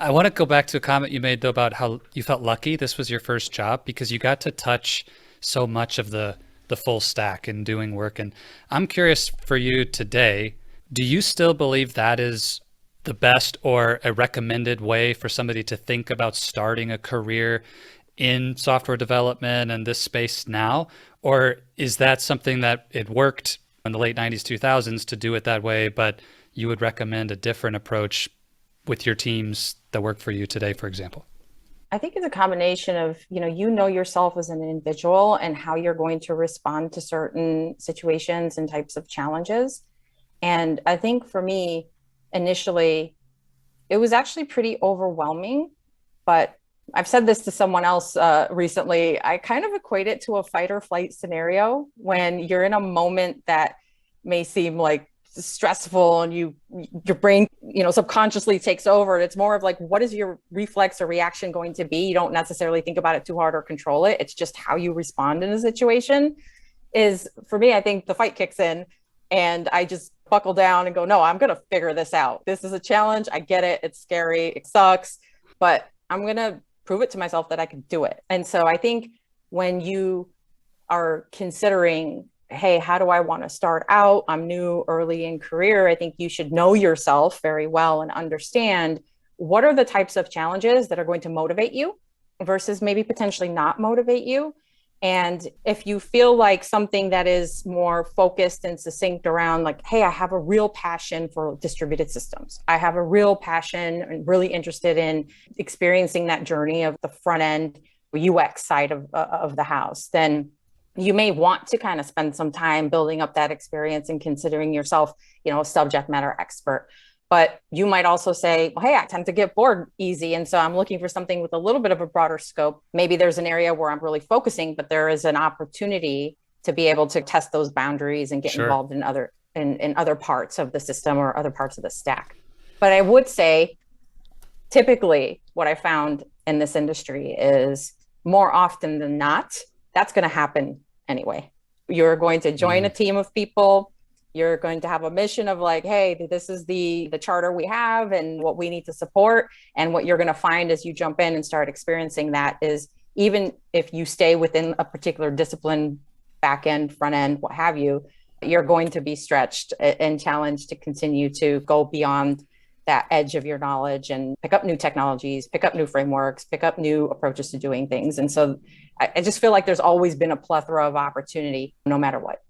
I want to go back to a comment you made though about how you felt lucky this was your first job because you got to touch so much of the full stack in doing work. And I'm curious for you today, do you still believe that is the best or a recommended way for somebody to think about starting a career in software development and this space now? Or is that something that it worked in the late 90s, 2000s to do it that way, but you would recommend a different approach with your teams that work for you today, for example? I think it's a combination of, you know yourself as an individual and how you're going to respond to certain situations and types of challenges. And I think for me, initially, it was actually pretty overwhelming. But I've said this to someone else recently. I kind of equate it to a fight or flight scenario when you're in a moment that may seem like stressful and your brain subconsciously takes over. It's more of like, what is your reflex or reaction going to be? You don't necessarily think about it too hard or control it. It's just how you respond in a situation. Is for me, I think the fight kicks in and I just buckle down and go, no, I'm going to figure this out. This is a challenge. I get it. It's scary. It sucks, but I'm going to prove it to myself that I can do it. And so I think when you are considering, hey, how do I want to start out? I'm new early in career. I think you should know yourself very well and understand what are the types of challenges that are going to motivate you versus maybe potentially not motivate you. And if you feel like something that is more focused and succinct around like, hey, I have a real passion for distributed systems. I have a real passion and really interested in experiencing that journey of the front end UX side of the house, then you may want to kind of spend some time building up that experience and considering yourself, a subject matter expert. But you might also say, well, hey, I tend to get bored easy. And so I'm looking for something with a little bit of a broader scope. Maybe there's an area where I'm really focusing, but there is an opportunity to be able to test those boundaries and get Sure. involved in other parts of the system or other parts of the stack. But I would say typically what I found in this industry is more often than not, that's going to happen anyway. You're going to join a Mm. team of people. You're going to have a mission of like, hey, this is the charter we have and what we need to support. And what you're going to find as you jump in and start experiencing that is even if you stay within a particular discipline, back end, front end, what have you, you're going to be stretched and challenged to continue to go beyond that edge of your knowledge and pick up new technologies, pick up new frameworks, pick up new approaches to doing things. And so I just feel like there's always been a plethora of opportunity no matter what.